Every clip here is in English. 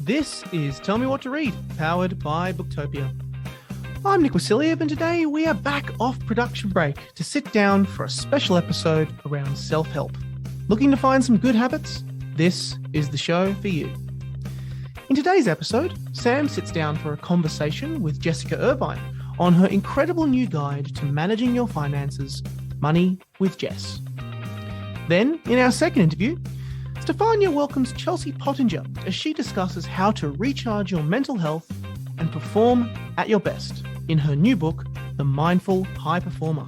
This is Tell Me What to Read, powered by Booktopia. I'm Nick Wasiliev, and today we are back off production break to sit down for a special episode around self-help. Looking to find some good habits? This is the show for you. In today's episode, Sam sits down for a conversation with Jessica Irvine on her incredible new guide to managing your finances, Money with Jess. Then, in our second interview, Stefania welcomes Chelsea Pottenger as she discusses how to recharge your mental health and perform at your best in her new book, The Mindful High Performer.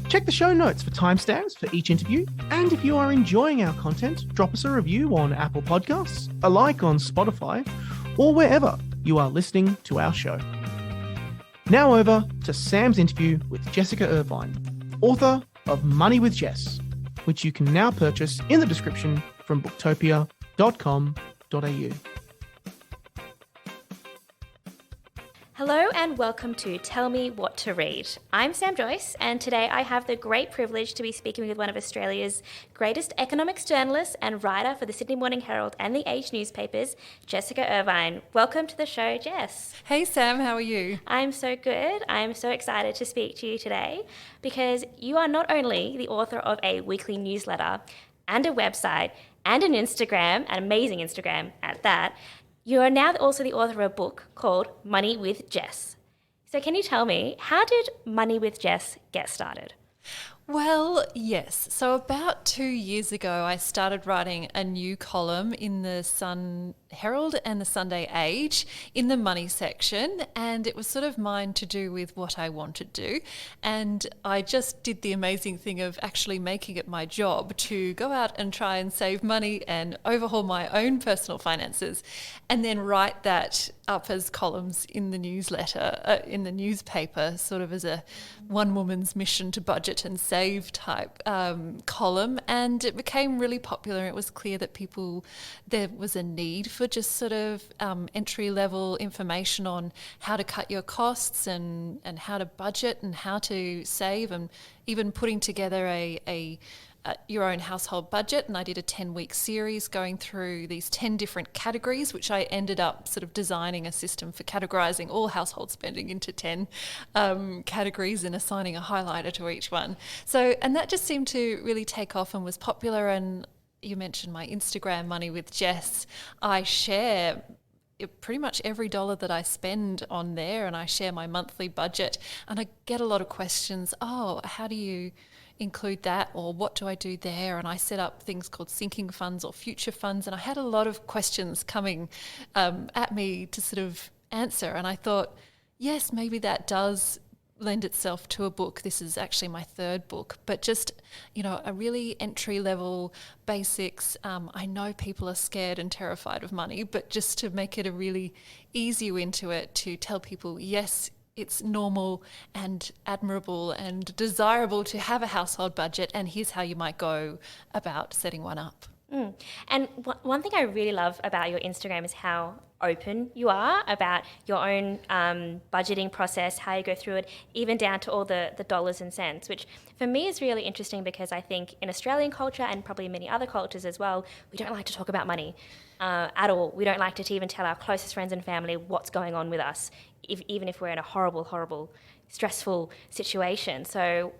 Check the show notes for timestamps for each interview, and if you are enjoying our content, drop us a review on Apple Podcasts, a like on Spotify, or wherever you are listening to our show. Now over to Sam's interview with Jessica Irvine, author of Money with Jess, which you can now purchase in the description from booktopia.com.au. Hello and welcome to Tell Me What to Read. I'm Sam Joyce, and today I have the great privilege to be speaking with one of Australia's greatest economics journalists and writer for the Sydney Morning Herald and the Age newspapers, Jessica Irvine. Welcome to the show, Jess. Hey Sam, how are you? I'm so good. I'm so excited to speak to you today because you are not only the author of a weekly newsletter and a website and an Instagram, an amazing Instagram at that. You are now also the author of a book called Money with Jess. So can you tell me, how did Money with Jess get started? Well, yes. So about 2 years ago, I started writing a new column in the Sun Herald and the Sunday Age in the money section, and it was sort of mine to do with what I wanted to do. And I just did the amazing thing of actually making it my job to go out and try and save money and overhaul my own personal finances, and then write that up as columns in the newsletter, in the newspaper, sort of as a one woman's mission to budget and save type column. And it became really popular. It was clear that there was a need for just sort of entry level information on how to cut your costs and how to budget and how to save, and even putting together your own household budget. And I did a 10-week series going through these 10 different categories, which I ended up sort of designing a system for categorizing all household spending into 10 categories and assigning a highlighter to each one. And that just seemed to really take off and was popular. And you mentioned my Instagram, Money with Jess. I share pretty much every dollar that I spend on there, and I share my monthly budget. And I get a lot of questions. Oh, how do you include that, or what do I do there? And I set up things called sinking funds or future funds, and I had a lot of questions coming at me to sort of answer. And I thought, yes, maybe that does lend itself to a book. This is actually my third book, but just, a really entry level basics. I know people are scared and terrified of money, but just to make it a really easy into it, to tell people, yes, it's normal and admirable and desirable to have a household budget, and here's how you might go about setting one up. And one thing I really love about your Instagram is how open you are about your own budgeting process, how you go through it, even down to all the dollars and cents, which for me is really interesting because I think in Australian culture and probably many other cultures as well, we don't like to talk about money at all. We don't like to even tell our closest friends and family what's going on with us, even if we're in a horrible, stressful situation. So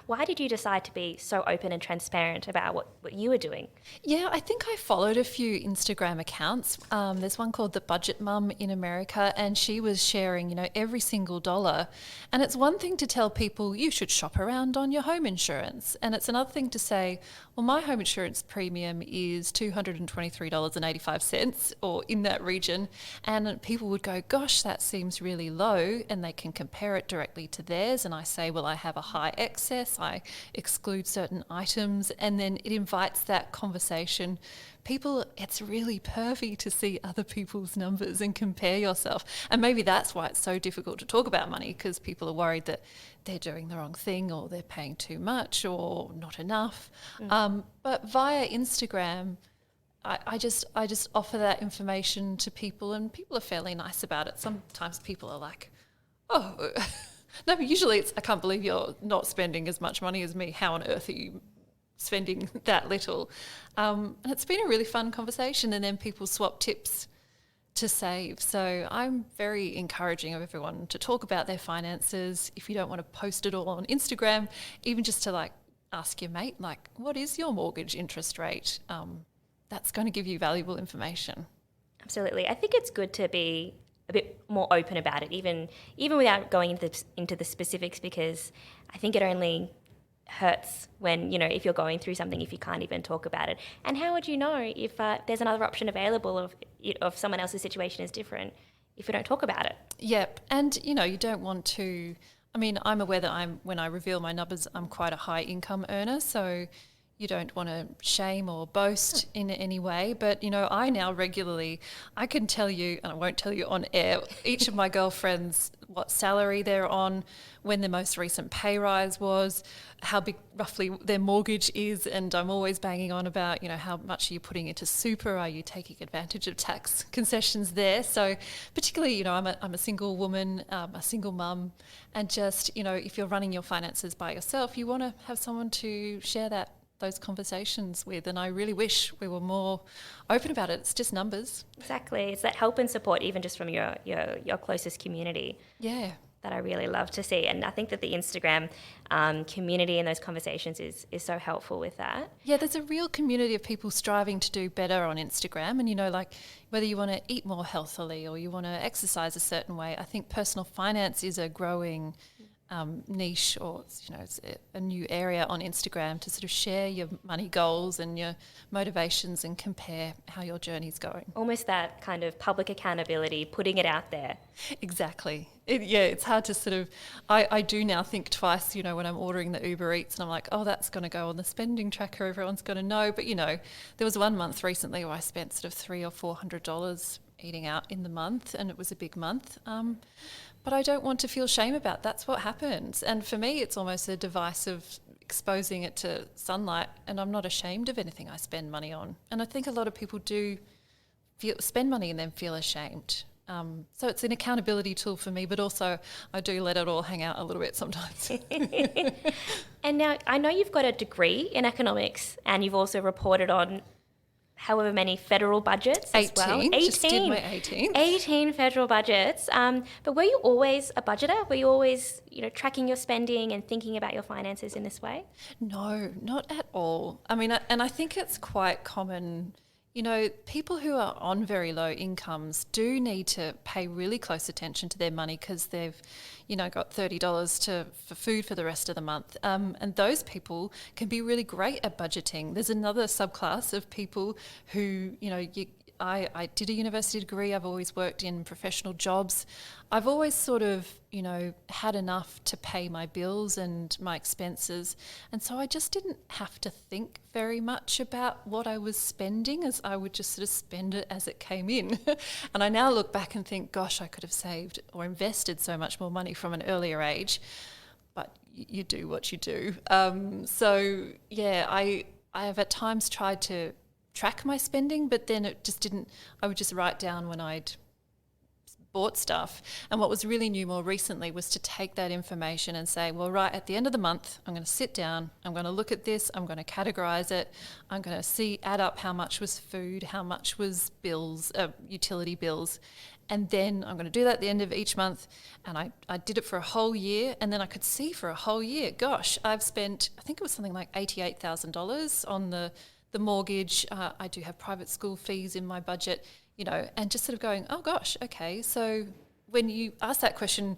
why did you decide to be so open and transparent about what you were doing? Yeah, I think I followed a few Instagram accounts. There's one called The Budget Mum in America, and she was sharing, every single dollar. And it's one thing to tell people you should shop around on your home insurance. And it's another thing to say, well, my home insurance premium is $223.85 or in that region. And people would go, gosh, that seems really low. And they can compare it directly to theirs. And I say, well, I have a high excess. I exclude certain items. And then it invites that conversation. People, it's really pervy to see other people's numbers and compare yourself. And maybe that's why it's so difficult to talk about money, because people are worried that they're doing the wrong thing or they're paying too much or not enough. But via Instagram, I just offer that information to people, and people are fairly nice about it. Sometimes people are like, oh, no, but usually it's, I can't believe you're not spending as much money as me. How on earth are you spending that little? And it's been a really fun conversation, and then people swap tips to save. So I'm very encouraging of everyone to talk about their finances. If you don't want to post it all on Instagram, even just to like ask your mate, like, what is your mortgage interest rate? That's going to give you valuable information. Absolutely. I think it's good to be a bit more open about it, even without going into the specifics, because I think it only hurts when, if you're going through something, if you can't even talk about it. And how would you know if there's another option available of someone else's situation is different if we don't talk about it? Yep. And, you don't want to, I'm aware that when I reveal my numbers, I'm quite a high income earner. So you don't want to shame or boast in any way. But, I now regularly, I can tell you, and I won't tell you on air, each of my girlfriends, what salary they're on, when their most recent pay rise was, how big roughly their mortgage is. And I'm always banging on about, how much are you putting into super? Are you taking advantage of tax concessions there? So particularly, I'm a single woman, a single mum. And just, if you're running your finances by yourself, you want to have someone to share those conversations with, and I really wish we were more open about it. It's just numbers. Exactly. It's that help and support, even just from your closest community. Yeah. That I really love to see. And I think that the Instagram community and those conversations is so helpful with that. Yeah, there's a real community of people striving to do better on Instagram. And, like whether you want to eat more healthily or you want to exercise a certain way, I think personal finance is a growing niche, or it's a new area on Instagram to sort of share your money goals and your motivations and compare how your journey's going. Almost that kind of public accountability, putting it out there. Exactly. It's hard to sort of, I do now think twice, when I'm ordering the Uber Eats and I'm like, oh, that's going to go on the spending tracker, everyone's going to know. But, there was 1 month recently where I spent sort of $300 or $400 eating out in the month, and it was a big month. But I don't want to feel shame about that's what happens. And for me, it's almost a device of exposing it to sunlight, and I'm not ashamed of anything I spend money on. And I think a lot of people do spend money and then feel ashamed. So it's an accountability tool for me, but also I do let it all hang out a little bit sometimes. And now I know you've got a degree in economics, and you've also reported on however many federal budgets 18, as well. 18. Just did my 18th. 18 federal budgets. But were you always a budgeter? Were you always, tracking your spending and thinking about your finances in this way? No, not at all. And I think it's quite common. People who are on very low incomes do need to pay really close attention to their money because they've, got $30 for food for the rest of the month. And those people can be really great at budgeting. There's another subclass of people who, I did a university degree. I've always worked in professional jobs. I've always sort of, had enough to pay my bills and my expenses. And so I just didn't have to think very much about what I was spending, as I would just sort of spend it as it came in. And I now look back and think, gosh, I could have saved or invested so much more money from an earlier age. But you do what you do. I have at times tried to track my spending, but then it just didn't. I would just write down when I'd bought stuff. And what was really new more recently was to take that information and say, well, right at the end of the month, I'm going to sit down, I'm going to look at this, I'm going to categorize it, I'm going to add up how much was food, how much was bills, utility bills. And then I'm going to do that at the end of each month. And I did it for a whole year. And then I could see for a whole year, gosh, I've spent, I think it was something like $88,000 on the mortgage. I do have private school fees in my budget, and just sort of going, oh gosh, okay. So when you ask that question,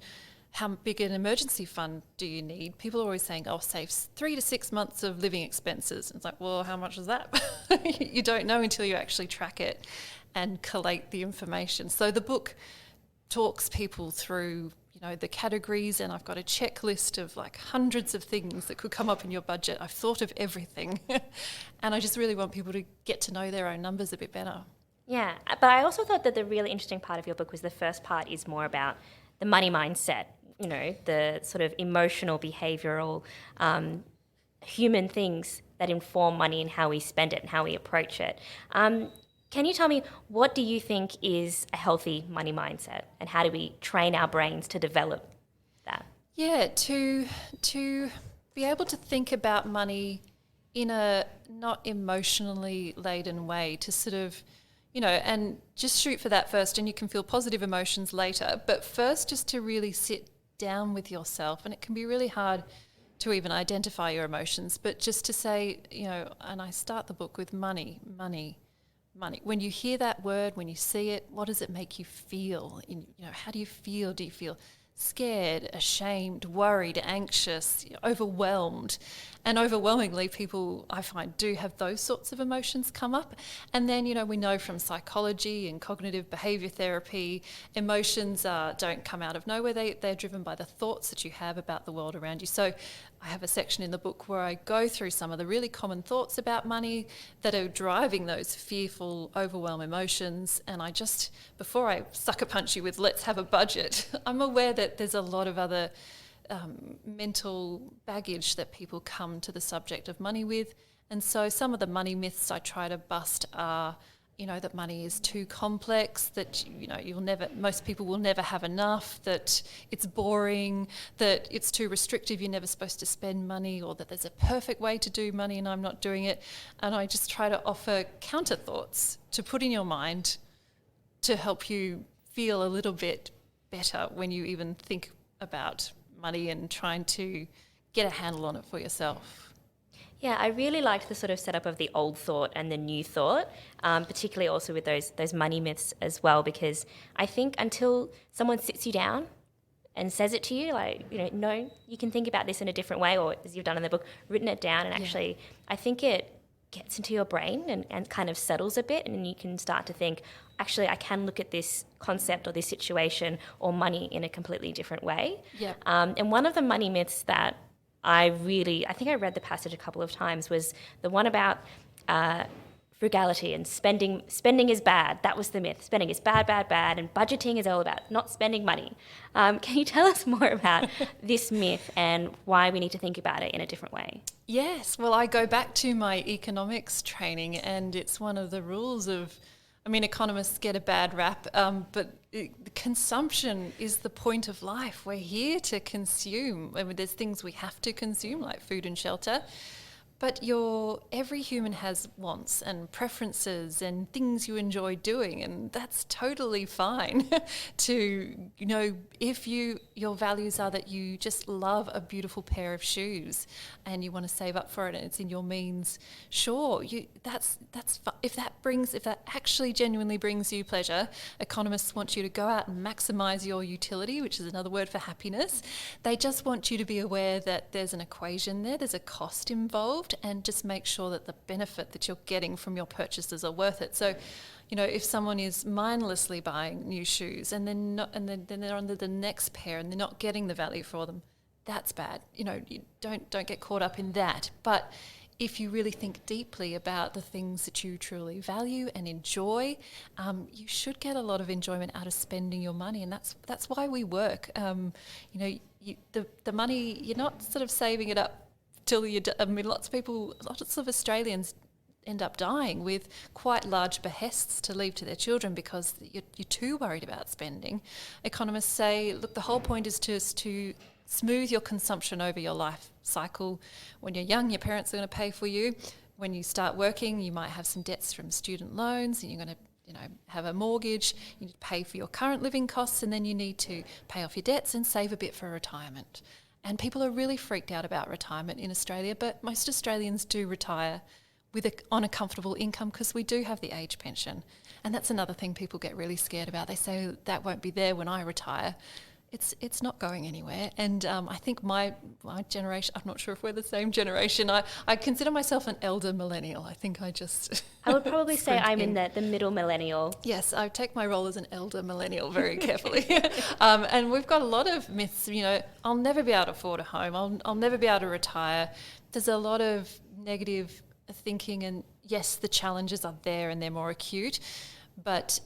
how big an emergency fund do you need? People are always saying, oh, save 3 to 6 months of living expenses. And it's like, well, how much is that? You don't know until you actually track it and collate the information. So the book talks people through the categories, and I've got a checklist of like hundreds of things that could come up in your budget. I've thought of everything. And I just really want people to get to know their own numbers a bit better. Yeah, but I also thought that the really interesting part of your book was the first part is more about the money mindset, the sort of emotional, behavioural, human things that inform money and how we spend it and how we approach it. Can you tell me, what do you think is a healthy money mindset, and how do we train our brains to develop that? Yeah, to be able to think about money in a not emotionally laden way, to sort of, and just shoot for that first, and you can feel positive emotions later. But first, just to really sit down with yourself, and it can be really hard to even identify your emotions, but just to say, and I start the book with money, money, money. When you hear that word, when you see it, what does it make you feel? How do you feel? Do you feel scared, ashamed, worried, anxious, overwhelmed? And overwhelmingly, people, I find, do have those sorts of emotions come up. And then, we know from psychology and cognitive behaviour therapy, emotions don't come out of nowhere. They're driven by the thoughts that you have about the world around you. So I have a section in the book where I go through some of the really common thoughts about money that are driving those fearful, overwhelm emotions. And I just, before I sucker punch you with let's have a budget, I'm aware that there's a lot of other mental baggage that people come to the subject of money with. And so some of the money myths I try to bust are, that money is too complex, that, most people will never have enough, that it's boring, that it's too restrictive, you're never supposed to spend money, or that there's a perfect way to do money and I'm not doing it. And I just try to offer counter thoughts to put in your mind to help you feel a little bit better when you even think about money and trying to get a handle on it for yourself. Yeah, I really liked the sort of setup of the old thought and the new thought, particularly also with those money myths as well, because I think until someone sits you down and says it to you, no, you can think about this in a different way, or as you've done in the book, written it down, and actually I think it gets into your brain and kind of settles a bit, and you can start to think, actually, I can look at this concept or this situation or money in a completely different way. Yeah. And one of the money myths that I think I read the passage a couple of times, was the one about frugality and spending. Spending is bad. That was the myth. Spending is bad, bad, bad, and budgeting is all about not spending money. Can you tell us more about this myth and why we need to think about it in a different way? Yes. Well, I go back to my economics training, and it's one of the rules of, economists get a bad rap, but consumption is the point of life. We're here to consume. There's things we have to consume, like food and shelter. But every human has wants and preferences and things you enjoy doing, and that's totally fine. To, if your values are that you just love a beautiful pair of shoes and you want to save up for it and it's in your means, sure, that's if that actually genuinely brings you pleasure. Economists want you to go out and maximize your utility, which is another word for happiness. They just want you to be aware that there's an equation there's a cost involved, and just make sure that the benefit that you're getting from your purchases are worth it. So, if someone is mindlessly buying new shoes and then they're under the next pair and they're not getting the value for them, that's bad. You don't get caught up in that. But if you really think deeply about the things that you truly value and enjoy, you should get a lot of enjoyment out of spending your money, and that's why we work. The money, you're not sort of saving it up till lots of Australians end up dying with quite large behests to leave to their children because you're too worried about spending. Economists say, look, the whole point is just to smooth your consumption over your life cycle. When you're young, your parents are going to pay for you. When you start working, you might have some debts from student loans, and you're going to have a mortgage. You need to pay for your current living costs, and then you need to pay off your debts and save a bit for retirement. And people are really freaked out about retirement in Australia, but most Australians do retire on a comfortable income because we do have the age pension. And that's another thing people get really scared about. They say that won't be there when I retire. It's not going anywhere. And I think my generation, I'm not sure if we're the same generation, I consider myself an elder millennial. I think I would probably say I'm in the middle millennial. Yes, I take my role as an elder millennial very carefully. And we've got a lot of myths, I'll never be able to afford a home, I'll never be able to retire. There's a lot of negative thinking, and yes, the challenges are there and they're more acute, but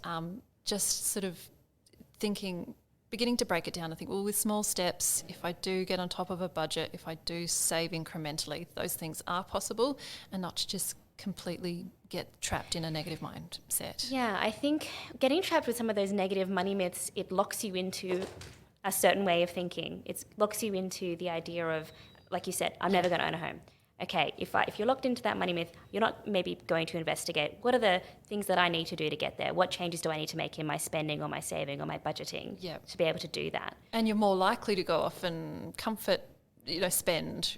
just sort of beginning to break it down and think, well, with small steps, if I do get on top of a budget, if I do save incrementally, those things are possible, and not to just completely get trapped in a negative mindset. Yeah, I think getting trapped with some of those negative money myths, it locks you into a certain way of thinking. It locks you into the idea of, like you said, I'm never going to own a home. okay, if you're locked into that money myth, you're not maybe going to investigate what are the things that I need to do to get there? What changes do I need to make in my spending or my saving or my budgeting to be able to do that? And you're more likely to go off and spend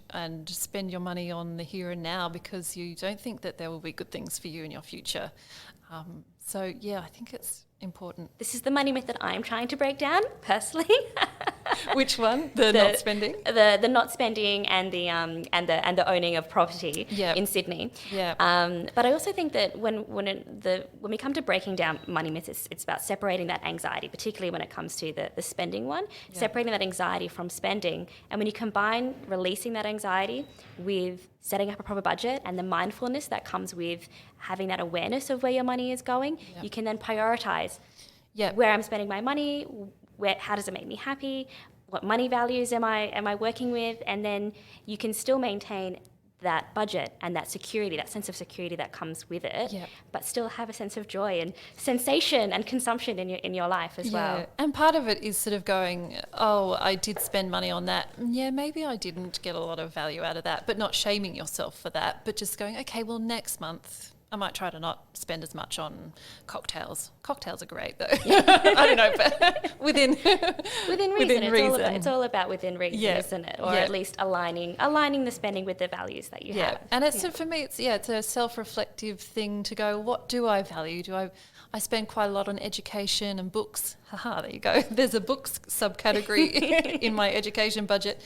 your money on the here and now because you don't think that there will be good things for you in your future. I think it's important. This is the money myth that I'm trying to break down personally. Which one? The not spending? The not spending and the owning of property in Sydney. Yeah. But I also think that when we come to breaking down money myths, it's about separating that anxiety, particularly when it comes to the spending one, separating that anxiety from spending. And when you combine releasing that anxiety with setting up a proper budget and the mindfulness that comes with having that awareness of where your money is going, you can then prioritize where I'm spending my money, how does it make me happy, what money values am I working with, and then you can still maintain that budget and that security, that sense of security that comes with it, but still have a sense of joy and sensation and consumption in your life as well. And part of it is sort of going, oh, I did spend money on that. Yeah, maybe I didn't get a lot of value out of that, but not shaming yourself for that, but just going, okay, well, next month I might try to not spend as much on cocktails. Cocktails are great though. I don't know, but within reason. It's all about within reason, isn't it? Or Yeah. at least aligning the spending with the values that you have. And it's for me, it's a self-reflective thing to go, what do I value? I spend quite a lot on education and books. Haha, there you go. There's a books subcategory in my education budget,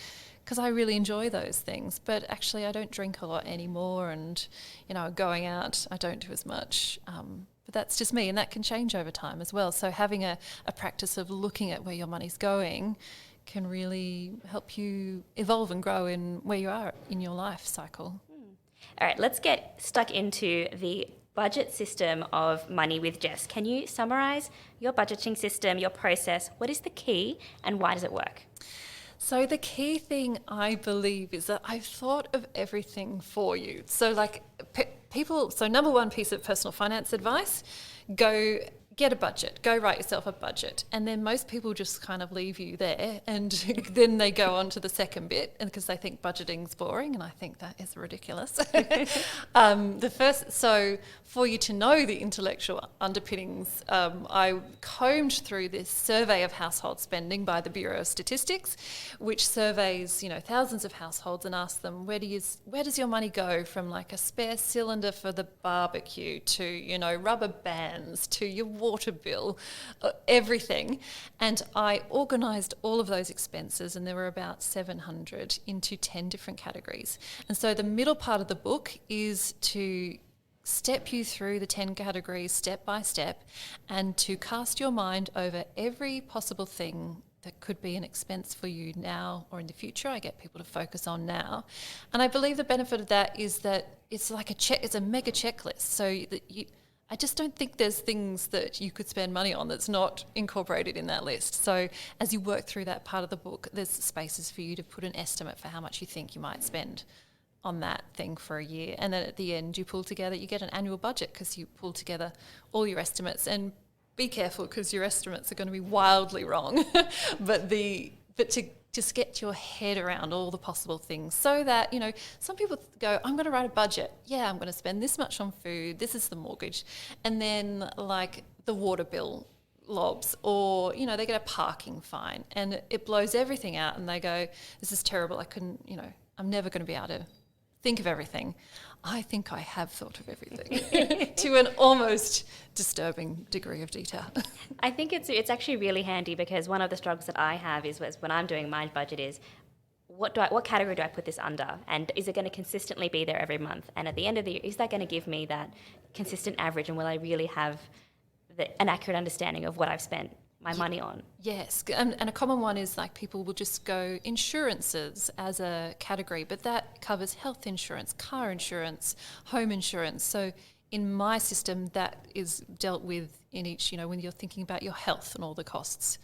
because I really enjoy those things. But actually I don't drink a lot anymore, and going out I don't do as much. But that's just me, and that can change over time as well. So having a practice of looking at where your money's going can really help you evolve and grow in where you are in your life cycle. All right, let's get stuck into the budget system of money with Jess. Can you summarise your budgeting system, your process? What is the key and why does it work? So the key thing I believe is that I've thought of everything for you. So number one piece of personal finance advice, go get a budget, go write yourself a budget. And then most people just kind of leave you there, and then they go on to the second bit, and because they think budgeting's boring, and I think that is ridiculous. So for you to know the intellectual underpinnings, I combed through this survey of household spending by the Bureau of Statistics, which surveys, thousands of households and asks them, where does your money go, from like a spare cylinder for the barbecue to, rubber bands to your water bill, everything. And I organised all of those expenses, and there were about 700 into 10 different categories. And so the middle part of the book is to step you through the 10 categories step by step, and to cast your mind over every possible thing that could be an expense for you now or in the future. I get people to focus on now. And I believe the benefit of that is that it's like it's a mega checklist. So that I just don't think there's things that you could spend money on that's not incorporated in that list. So as you work through that part of the book, there's spaces for you to put an estimate for how much you think you might spend on that thing for a year. And then at the end, you get an annual budget, because you pull together all your estimates. And be careful, because your estimates are going to be wildly wrong. but to just get your head around all the possible things, so that, some people go, I'm going to write a budget. Yeah, I'm going to spend this much on food. This is the mortgage. And then like the water bill lobs, or, they get a parking fine, and it blows everything out, and they go, this is terrible. I'm never going to be able to think of everything. I think I have thought of everything to an almost disturbing degree of detail. I think it's actually really handy, because one of the struggles that I have is when I'm doing my budget is, what category do I put this under, and is it going to consistently be there every month? And at the end of the year, is that going to give me that consistent average, and will I really have an accurate understanding of what I've spent my money on? Yes, and a common one is like people will just go insurances as a category, but that covers health insurance, car insurance, home insurance. So in my system, that is dealt with in each, when you're thinking about your health and all the costs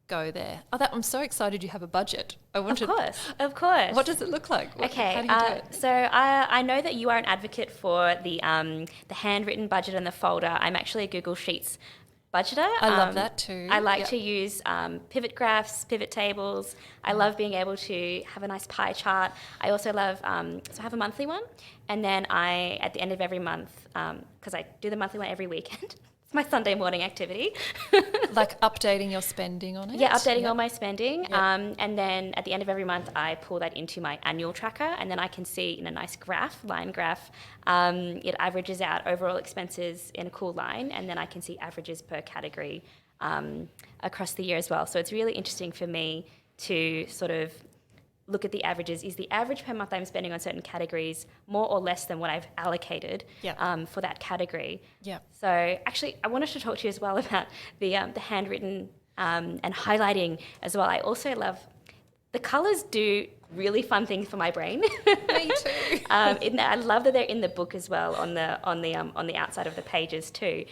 go there. I'm so excited you have a budget. Of course. What does it look like? How do you do it? So I know that you are an advocate for the handwritten budget and the folder. I'm actually a Google Sheets budgeter. I love that too. I like to use pivot graphs, pivot tables. I love being able to have a nice pie chart. I also love, so I have a monthly one, and then at the end of every month, because I do the monthly one every weekend, it's my Sunday morning activity. Like updating your spending on it? Yeah, updating all my spending. Yep. And then at the end of every month, I pull that into my annual tracker, and then I can see in a nice line graph, it averages out overall expenses in a cool line, and then I can see averages per category across the year as well. So it's really interesting for me to sort of look at the averages. Is the average per month I'm spending on certain categories more or less than what I've allocated for that category? Yeah. So actually, I wanted to talk to you as well about the handwritten and highlighting as well. I also love the colours. Do really fun things for my brain. Me too. I love that they're in the book as well on the outside of the pages too.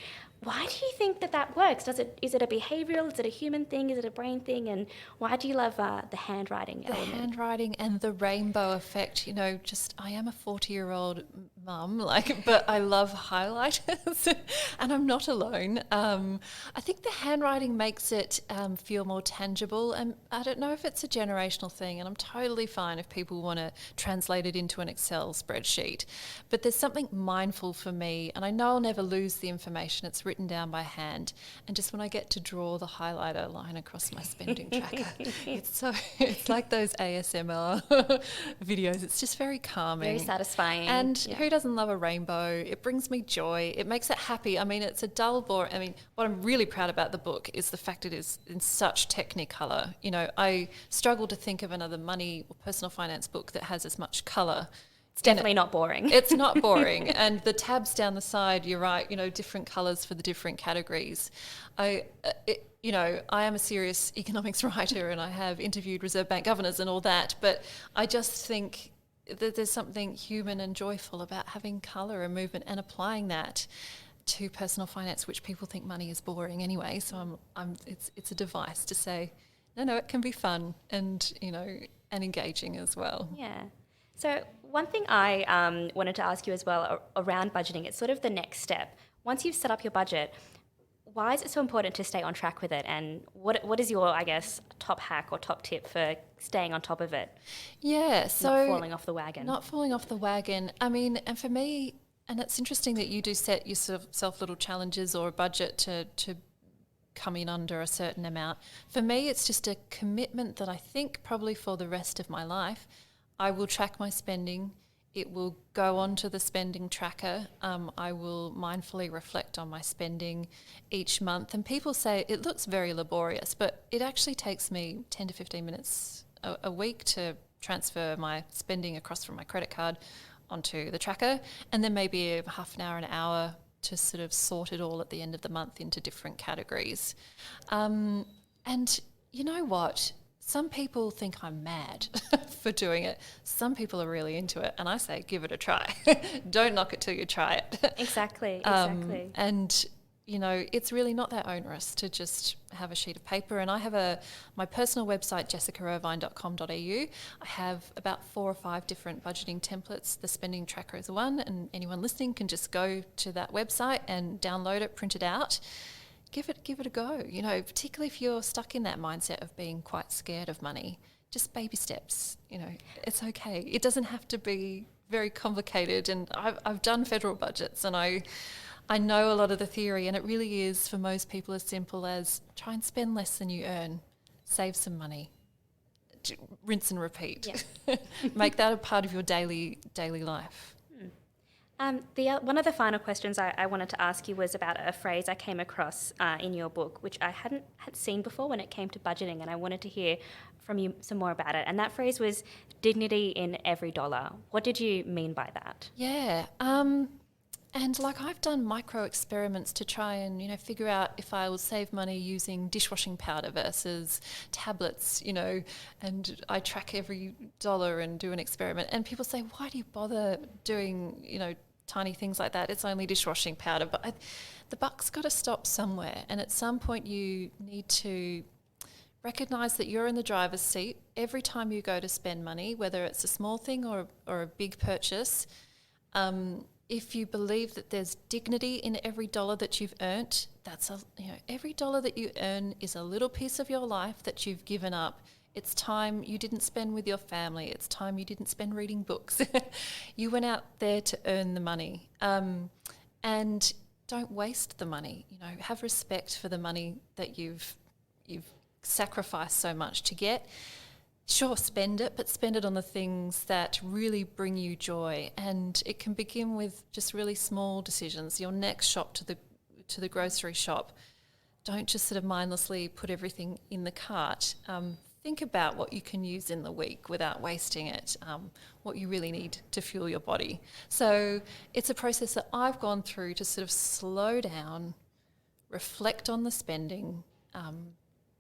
Why do you think that works? Is it a behavioural? Is it a human thing? Is it a brain thing? And why do you love the handwriting element? The handwriting and the rainbow effect, I am a 40-year-old mum, but I love highlighters and I'm not alone. I think the handwriting makes it feel more tangible, and I don't know if it's a generational thing, and I'm totally fine if people want to translate it into an Excel spreadsheet. But there's something mindful for me, and I know I'll never lose the information. It's written down by hand, and just when I get to draw the highlighter line across my spending tracker, it's like those ASMR videos. It's just very calming, very satisfying. And who doesn't love a rainbow? It brings me joy. It makes it happy. I mean, it's a dull bore. I mean, what I'm really proud about the book is the fact it is in such technicolor. I struggle to think of another money or personal finance book that has as much color. It's definitely not boring. It's not boring. And the tabs down the side, you're right, different colours for the different categories. I am a serious economics writer, and I have interviewed Reserve Bank governors and all that, but I just think that there's something human and joyful about having colour and movement and applying that to personal finance, which people think money is boring anyway. So it's a device to say, no, it can be fun and, and engaging as well. Yeah. So one thing I wanted to ask you as well around budgeting, it's sort of the next step. Once you've set up your budget, why is it so important to stay on track with it? And what is your, I guess, top hack or top tip for staying on top of it? Yeah, so not falling off the wagon. Not falling off the wagon. I mean, and for me, and it's interesting that you do set yourself little challenges or a budget to come in under a certain amount. For me, it's just a commitment that I think probably for the rest of my life, I will track my spending. It will go onto the spending tracker. I will mindfully reflect on my spending each month. And people say it looks very laborious, but it actually takes me 10 to 15 minutes a week to transfer my spending across from my credit card onto the tracker, and then maybe a half an hour, an hour to sort of sort it all at the end of the month into different categories. And you know what? Some people think I'm mad for doing it. Some people are really into it, and I say, give it a try. Don't knock it till you try it. Exactly. And it's really not that onerous to just have a sheet of paper. And I have my personal website, jessicairvine.com.au. I have about 4 or 5 different budgeting templates. The spending tracker is one, and anyone listening can just go to that website and download it, print it out. Give it a go, particularly if you're stuck in that mindset of being quite scared of money. Just baby steps, it's okay. It doesn't have to be very complicated. And I've done federal budgets, and I know a lot of the theory, and it really is for most people as simple as try and spend less than you earn, save some money, rinse and repeat. Yeah. Make that a part of your daily life. One of the final questions I wanted to ask you was about a phrase I came across in your book, which I hadn't seen before when it came to budgeting, and I wanted to hear from you some more about it. And that phrase was dignity in every dollar. What did you mean by that? Yeah. And I've done micro experiments to try and, figure out if I will save money using dishwashing powder versus tablets, and I track every dollar and do an experiment. And people say, why do you bother doing, tiny things like that? It's only dishwashing powder. But the buck's got to stop somewhere. And at some point you need to recognise that you're in the driver's seat every time you go to spend money, whether it's a small thing or a big purchase. If you believe that there's dignity in every dollar that you've earned, every dollar that you earn is a little piece of your life that you've given up. It's time you didn't spend with your family. It's time you didn't spend reading books. You went out there to earn the money. And don't waste the money. Have respect for the money that you've sacrificed so much to get. Sure, spend it, but spend it on the things that really bring you joy. And it can begin with just really small decisions. Your next shop to the grocery shop. Don't just sort of mindlessly put everything in the cart. Think about what you can use in the week without wasting it, what you really need to fuel your body. So it's a process that I've gone through to sort of slow down, reflect on the spending,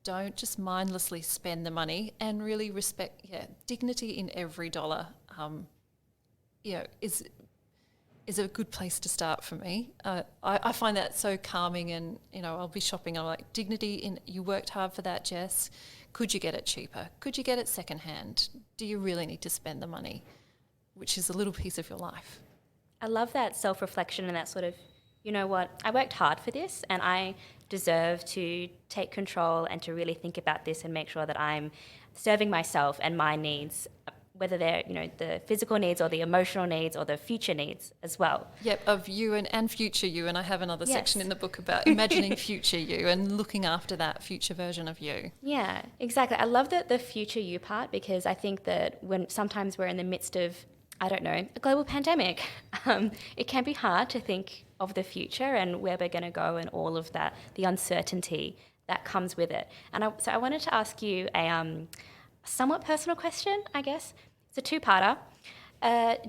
don't just mindlessly spend the money, and really respect, dignity in every dollar, is a good place to start for me. I find that so calming, and, I'll be shopping and I'm like, dignity in, you worked hard for that, Jess. Could you get it cheaper? Could you get it secondhand? Do you really need to spend the money? Which is a little piece of your life. I love that self-reflection and that sort of, you know what, I worked hard for this and I deserve to take control and to really think about this and make sure that I'm serving myself and my needs, whether they're, the physical needs or the emotional needs or the future needs as well. Yep, of you and future you. And I have another section in the book about imagining future you and looking after that future version of you. Yeah, exactly. I love the future you part, because I think that when sometimes we're in the midst of, a global pandemic, it can be hard to think of the future and where we're going to go and all of that, the uncertainty that comes with it. And so I wanted to ask you a somewhat personal question, I guess. It's a two-parter.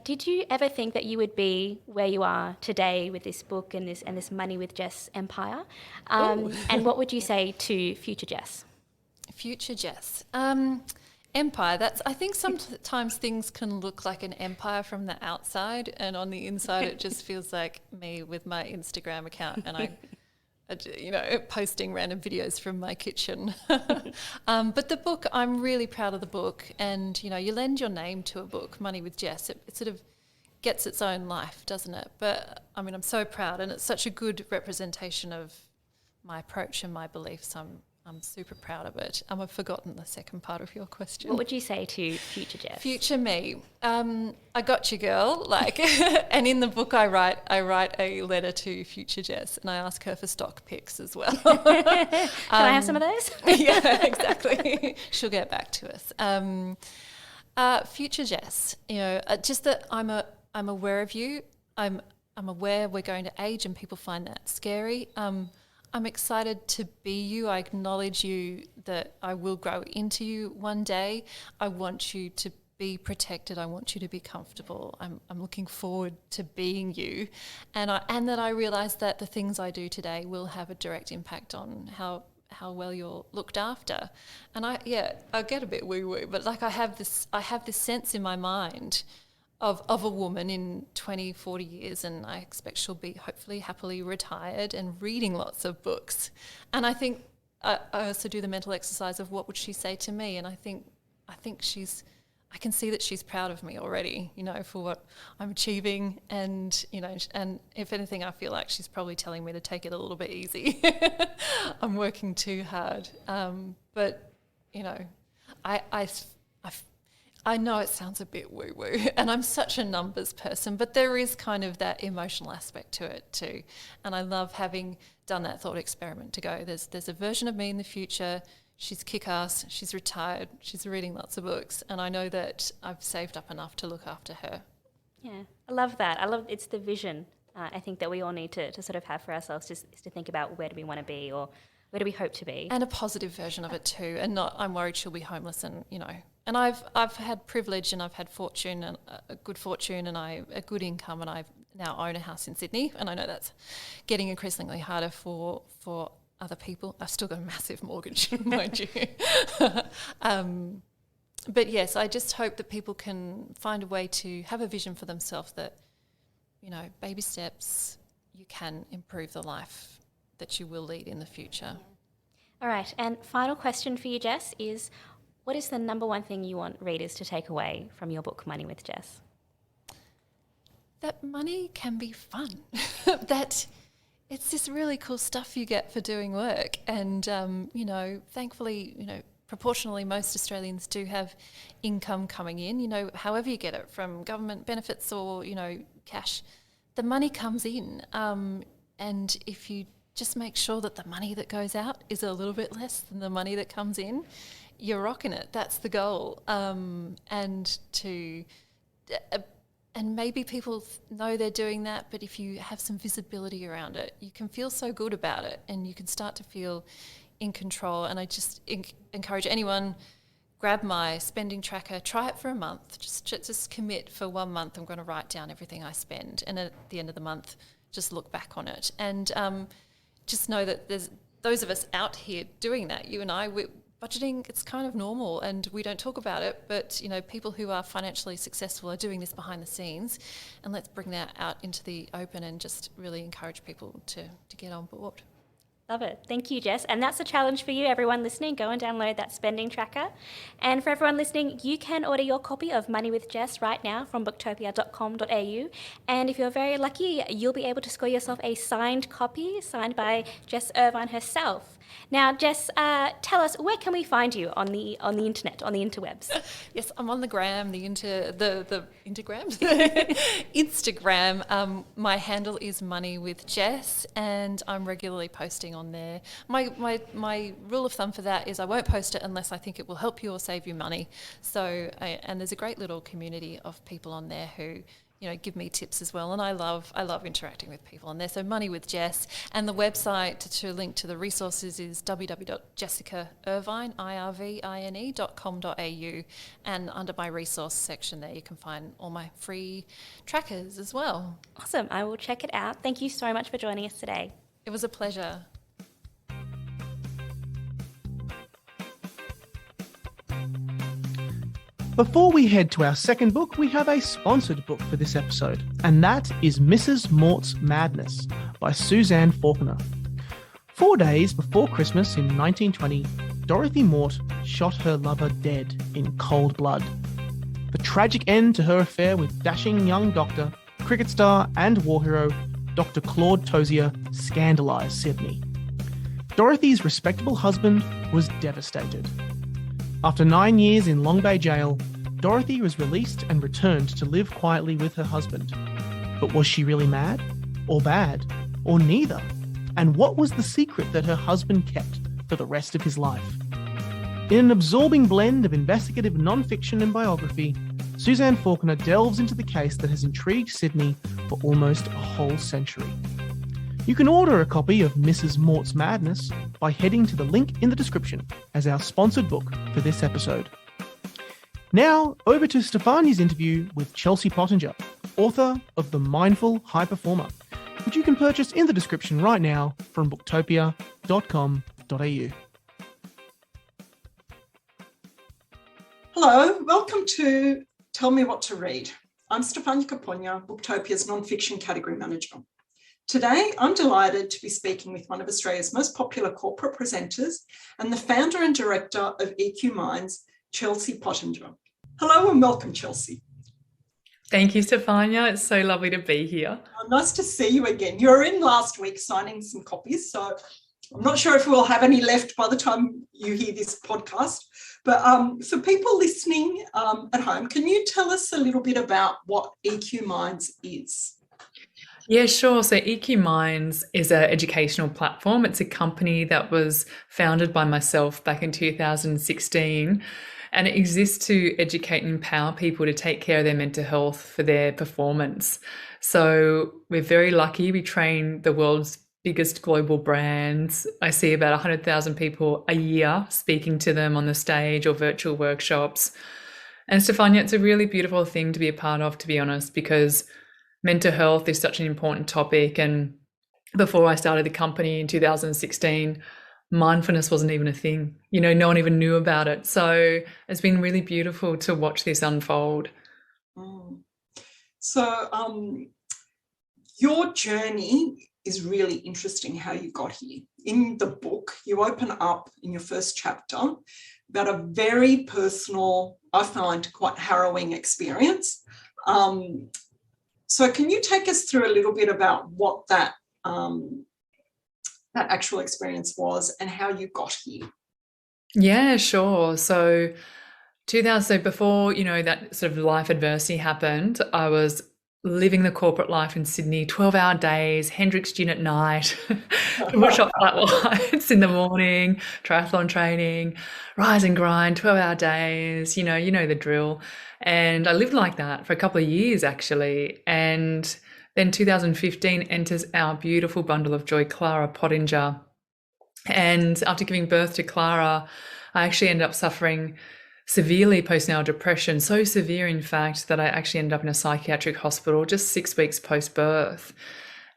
Did you ever think that you would be where you are today with this book and this Money with Jess empire? And what would you say to future Jess? Future Jess. Empire, I think sometimes things can look like an empire from the outside, and on the inside it just feels like me with my Instagram account and I posting random videos from my kitchen. But the book, I'm really proud of the book, and, you lend your name to a book, Money with Jess, it sort of gets its own life, doesn't it? But, I'm so proud, and it's such a good representation of my approach and my beliefs. I'm super proud of it. I've forgotten the second part of your question. What would you say to future Jess? Future me. I got you, girl. And in the book I write a letter to future Jess, and I ask her for stock pics as well. Can I have some of those? Yeah, exactly. She'll get back to us. Future Jess, just that I'm aware of you. I'm aware we're going to age and people find that scary. I'm excited to be you. I acknowledge you, that I will grow into you one day. I want you to be protected. I want you to be comfortable. I'm looking forward to being you. And that I realise that the things I do today will have a direct impact on how well you're looked after. And I get a bit woo-woo, but I have this sense in my mind of a woman in 20, 40 years, and I expect she'll be hopefully happily retired and reading lots of books. And I think I also do the mental exercise of what would she say to me, and I think I can see that she's proud of me already, for what I'm achieving, and and if anything, I feel like she's probably telling me to take it a little bit easy. I'm working too hard, but I know it sounds a bit woo-woo, and I'm such a numbers person, but there is kind of that emotional aspect to it too. And I love having done that thought experiment to go, there's a version of me in the future, she's kick-ass, she's retired, she's reading lots of books, and I know that I've saved up enough to look after her. Yeah, I love that. It's the vision, I think, that we all need to sort of have for ourselves, just to think about where do we want to be, or where do we hope to be. And a positive version of it too, and not, I'm worried she'll be homeless, and and I've had privilege, and I've had fortune, and a good fortune, and a good income, and I now own a house in Sydney, and I know that's getting increasingly harder for other people. I've still got a massive mortgage, mind you. But yes, I just hope that people can find a way to have a vision for themselves that, baby steps, you can improve the life that you will lead in the future. All right, and final question for you, Jess, is what is the number one thing you want readers to take away from your book, Money with Jess? That money can be fun. That It's this really cool stuff you get for doing work. And, thankfully, proportionally most Australians do have income coming in, however you get it, from government benefits or, cash. The money comes in. And if you just make sure that the money that goes out is a little bit less than the money that comes in, you're rocking it. That's the goal. And maybe people know they're doing that, but if you have some visibility around it, you can feel so good about it and you can start to feel in control. And I just encourage anyone, grab my spending tracker, try it for a month, just commit for 1 month. I'm going to write down everything I spend, and at the end of the month, just look back on it. And just know that there's those of us out here doing that. You and I, budgeting, it's kind of normal and we don't talk about it, but people who are financially successful are doing this behind the scenes, and let's bring that out into the open and just really encourage people to get on board. Love it. Thank you, Jess. And that's a challenge for you, everyone listening. Go and download that spending tracker. And for everyone listening, you can order your copy of Money with Jess right now from booktopia.com.au. And if you're very lucky, you'll be able to score yourself a signed copy, signed by Jess Irvine herself. Now, Jess, tell us, where can we find you on the internet, on the interwebs? Yes, I'm on the gram, the intergrams, Instagram. My handle is Money with Jess, and I'm regularly posting on there. My rule of thumb for that is I won't post it unless I think it will help you or save you money. So, and there's a great little community of people on there who give me tips as well. And I love interacting with people on there. So Money with Jess. And the website to link to the resources is www.jessicairvine.com.au. And under my resource section there, you can find all my free trackers as well. Awesome. I will check it out. Thank you so much for joining us today. It was a pleasure. Before we head to our second book, we have a sponsored book for this episode, and that is Mrs. Mort's Madness by Suzanne Faulkner. 4 days before Christmas in 1920, Dorothy Mort shot her lover dead in cold blood. The tragic end to her affair with dashing young doctor, cricket star and war hero Dr. Claude Tozier scandalised Sydney. Dorothy's respectable husband was devastated. After 9 years in Long Bay Jail, Dorothy was released and returned to live quietly with her husband. But was she really mad? Or bad? Or neither? And what was the secret that her husband kept for the rest of his life? In an absorbing blend of investigative non-fiction and biography, Suzanne Faulkner delves into the case that has intrigued Sydney for almost a whole century. You can order a copy of Mrs. Mort's Madness by heading to the link in the description as our sponsored book for this episode. Now, over to Stefania's interview with Chelsea Pottenger, author of The Mindful High Performer, which you can purchase in the description right now from booktopia.com.au. Hello, welcome to Tell Me What to Read. I'm Stefania Pottenger, Booktopia's non-fiction category manager. Today, I'm delighted to be speaking with one of Australia's most popular corporate presenters and the founder and director of EQ Minds, Chelsea Pottenger. Hello and welcome, Chelsea. Thank you, Stefania. It's so lovely to be here. Nice to see you again. You were in last week signing some copies, so I'm not sure if we'll have any left by the time you hear this podcast. But for people listening at home, can you tell us a little bit about what EQ Minds is? Yeah, sure. So EQ Minds is an educational platform. It's a company that was founded by myself back in 2016, and it exists to educate and empower people to take care of their mental health for their performance. So we're very lucky. We train the world's biggest global brands. I see about 100,000 people a year speaking to them on the stage or virtual workshops. And Stefania, it's a really beautiful thing to be a part of, to be honest, because mental health is such an important topic. And before I started the company in 2016, mindfulness wasn't even a thing. No one even knew about it. So it's been really beautiful to watch this unfold. So your journey is really interesting, how you got here. In the book, you open up in your first chapter about a very personal, I find quite harrowing experience. So can you take us through a little bit about what that that actual experience was and how you got here. Yeah, sure. So 2000, so before, that sort of life adversity happened, I was living the corporate life in Sydney, 12-hour days, Hendrix gin at night, triple shot flat whites in the morning, triathlon training, rise and grind, 12-hour days, you know the drill. And I lived like that for a couple of years, actually. And then 2015 enters our beautiful bundle of joy, Clara Pottenger. And after giving birth to Clara, I actually ended up suffering severely postnatal depression, so severe, in fact, that I actually ended up in a psychiatric hospital just 6 weeks post-birth.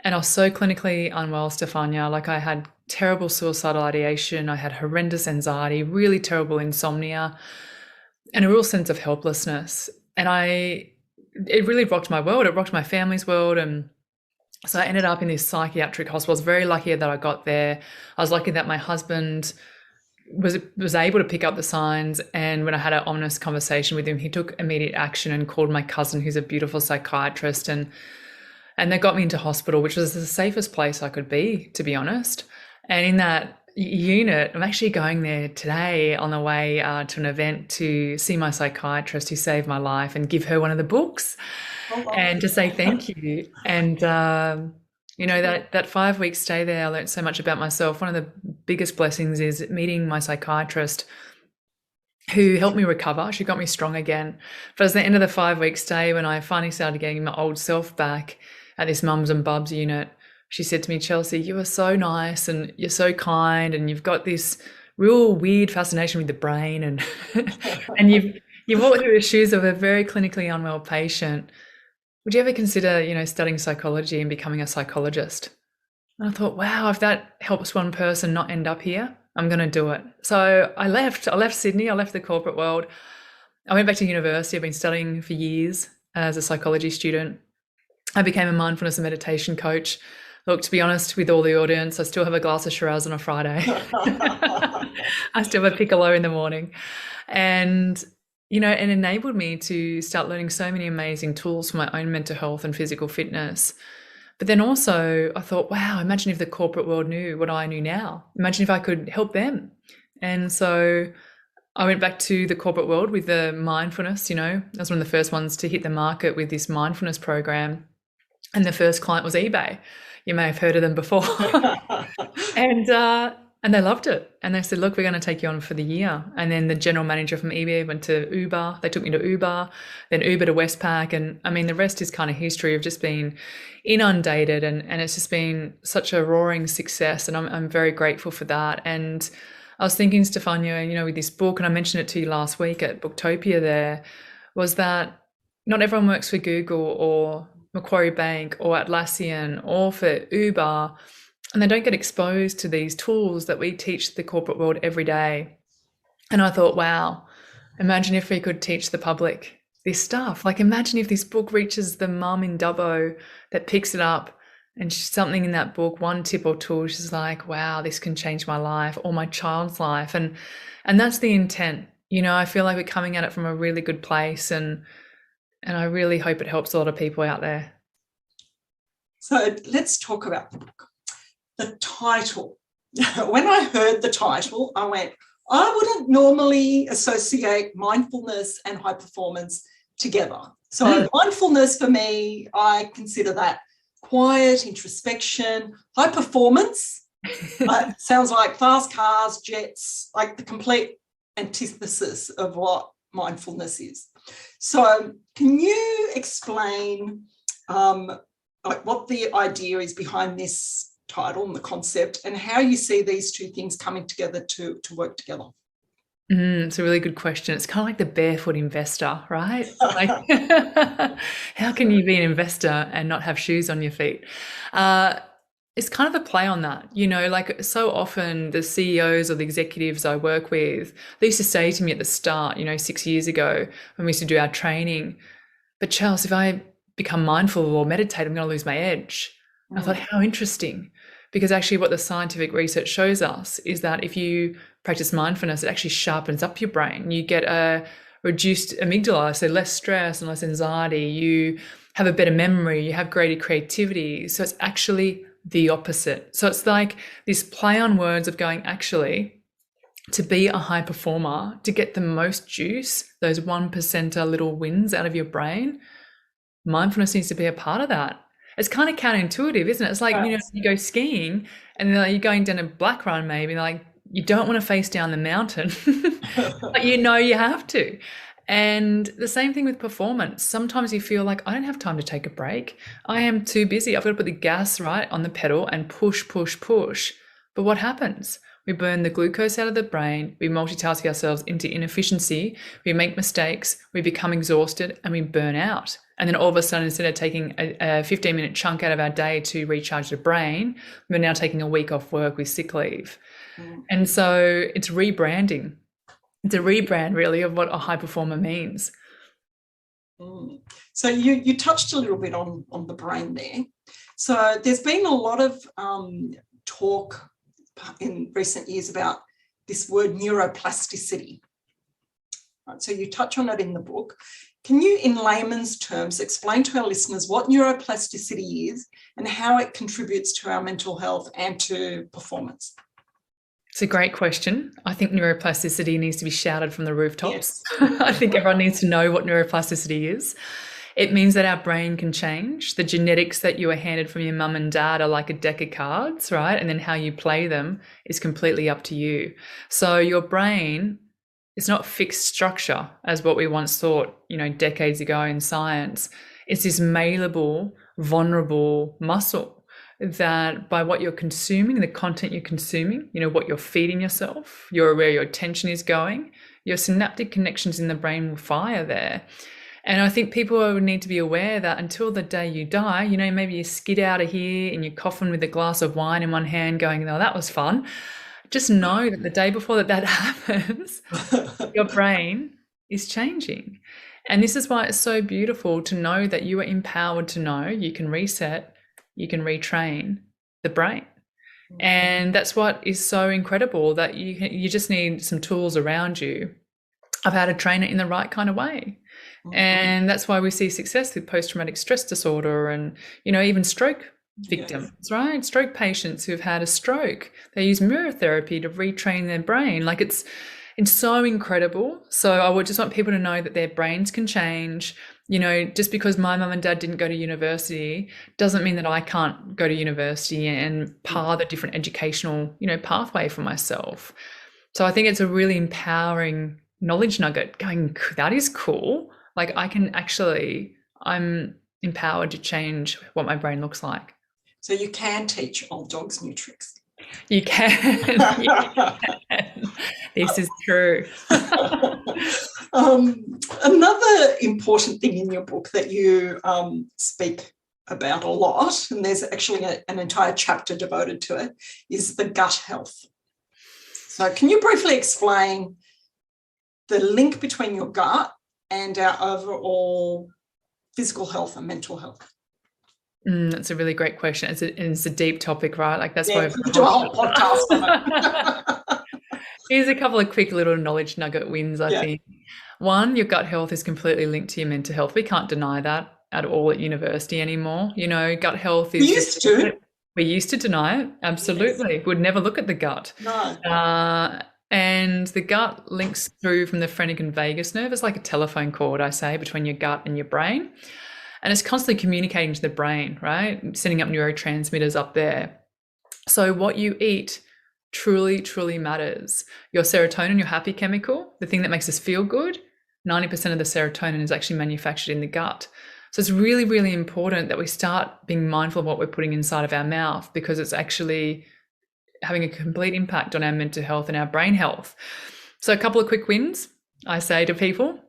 And I was so clinically unwell, Stefania. Like, I had terrible suicidal ideation, I had horrendous anxiety, really terrible insomnia, and a real sense of helplessness. And it really rocked my world. It rocked my family's world. And so I ended up in this psychiatric hospital. I was very lucky that I got there. I was lucky that my husband was able to pick up the signs, and when I had an honest conversation with him, he took immediate action and called my cousin, who's a beautiful psychiatrist, and they got me into hospital, which was the safest place I could be, to be honest. And in that unit, I'm actually going there today on the way to an event to see my psychiatrist who saved my life and give her one of the books. Oh, wow. And to say thank you. And that 5-week stay there, I learned so much about myself. One of the biggest blessings is meeting my psychiatrist, who helped me recover. She got me strong again. But at the end of the 5-week stay, when I finally started getting my old self back at this mums and bubs unit, she said to me, "Chelsea, you are so nice and you're so kind, and you've got this real weird fascination with the brain, and and you've walked through the shoes of a very clinically unwell patient. Would you ever consider, studying psychology and becoming a psychologist?" And I thought, wow, if that helps one person not end up here, I'm going to do it. So I left Sydney, I left the corporate world. I went back to university. I've been studying for years as a psychology student. I became a mindfulness and meditation coach. Look, to be honest with all the audience, I still have a glass of Shiraz on a Friday. I still have a piccolo in the morning. And it enabled me to start learning so many amazing tools for my own mental health and physical fitness. But then also I thought, wow, imagine if the corporate world knew what I knew now. Imagine if I could help them. And so I went back to the corporate world with the mindfulness. I was one of the first ones to hit the market with this mindfulness program. And the first client was eBay. You may have heard of them before. And they loved it. And they said, look, we're going to take you on for the year. And then the general manager from eBay went to Uber. They took me to Uber, then Uber to Westpac. And I mean, the rest is kind of history of just being inundated. And it's just been such a roaring success. And I'm very grateful for that. And I was thinking, Stefania, with this book, and I mentioned it to you last week at Booktopia there, was that not everyone works for Google or Macquarie Bank or Atlassian or for Uber, and they don't get exposed to these tools that we teach the corporate world every day. And I thought, wow, imagine if we could teach the public this stuff. Like, imagine if this book reaches the mum in Dubbo that picks it up, and something in that book, one tip or tool, she's like, wow, this can change my life or my child's life. And that's the intent. I feel like we're coming at it from a really good place, and I really hope it helps a lot of people out there. So let's talk about the book. The title. When I heard the title, I went, I wouldn't normally associate mindfulness and high performance together. So mindfulness for me, I consider that quiet, introspection. High performance sounds like fast cars, jets, like the complete antithesis of what mindfulness is. So can you explain what the idea is behind this title and the concept, and how you see these two things coming together to work together? It's a really good question. It's kind of like the barefoot investor, right? Like, how can you be an investor and not have shoes on your feet? It's kind of a play on that, like so often the CEOs or the executives I work with, they used to say to me at the start, 6 years ago when we used to do our training, but Chelsea, if I become mindful or meditate, I'm going to lose my edge. I thought, how interesting, because actually what the scientific research shows us is that if you practice mindfulness, it actually sharpens up your brain. You get a reduced amygdala, so less stress and less anxiety. You have a better memory, you have greater creativity. So it's actually the opposite. So it's like this play on words of going, actually, to be a high performer, to get the most juice, those 1%er little wins out of your brain, mindfulness needs to be a part of that. It's kind of counterintuitive, isn't it? It's like, you go skiing and then you're going down a black run maybe, like you don't want to face down the mountain, but you have to. And the same thing with performance. Sometimes you feel like, I don't have time to take a break. I am too busy. I've got to put the gas right on the pedal and push, push, push. But what happens? We burn the glucose out of the brain. We multitask ourselves into inefficiency. We make mistakes. We become exhausted and we burn out. And then all of a sudden, instead of taking a 15-minute chunk out of our day to recharge the brain, we're now taking a week off work with sick leave. And so it's rebranding. It's a rebrand, really, of what a high performer means. So you touched a little bit on the brain there. So there's been a lot of talk in recent years about this word neuroplasticity. Right, so you touch on it in the book. Can you, in layman's terms, explain to our listeners what neuroplasticity is and how it contributes to our mental health and to performance? It's a great question. I think neuroplasticity needs to be shouted from the rooftops. Yes. I think everyone needs to know what neuroplasticity is. It means that our brain can change. The genetics that you were handed from your mum and dad are like a deck of cards, right? And then how you play them is completely up to you. So your brain is not fixed structure as what we once thought, decades ago in science. It's this malleable, vulnerable muscle that by what you're consuming, the content you're consuming, what you're feeding yourself, where your attention is going, your synaptic connections in the brain will fire there. And I think people need to be aware that until the day you die, maybe you skid out of here in your coffin with a glass of wine in one hand going, oh, that was fun. Just know that the day before that happens, your brain is changing. And this is why it's so beautiful to know that you are empowered to know you can reset, you can retrain the brain. And that's what is so incredible, that you just need some tools around you of how to train it in the right kind of way. And that's why we see success with post-traumatic stress disorder and, even stroke victims, yes. Right? Stroke patients who've had a stroke. They use mirror therapy to retrain their brain. Like it's so incredible. So I would just want people to know that their brains can change. Just because my mum and dad didn't go to university doesn't mean that I can't go to university and path a different educational, pathway for myself. So I think it's a really empowering knowledge nugget going, that is cool. Like I'm empowered to change what my brain looks like. So you can teach old dogs new tricks. You can. This is true. Another important thing in your book that you speak about a lot, and there's actually an entire chapter devoted to it, is the gut health. So can you briefly explain the link between your gut and our overall physical health and mental health? That's a really great question. It's a deep topic, right? Like that's why we do a whole podcast on it. Here's a couple of quick little knowledge nugget wins, I think. One, your gut health is completely linked to your mental health. We can't deny that at all at university anymore. Gut health is... We used to deny it, absolutely. Yes. We'd never look at the gut. No. And the gut links through from the phrenic and vagus nerve. It's like a telephone cord, I say, between your gut and your brain. And it's constantly communicating to the brain, right? Sending up neurotransmitters up there. So what you eat truly, truly matters. Your serotonin, your happy chemical, the thing that makes us feel good, 90% of the serotonin is actually manufactured in the gut. So it's really, really important that we start being mindful of what we're putting inside of our mouth, because it's actually having a complete impact on our mental health and our brain health. So a couple of quick wins I say to people.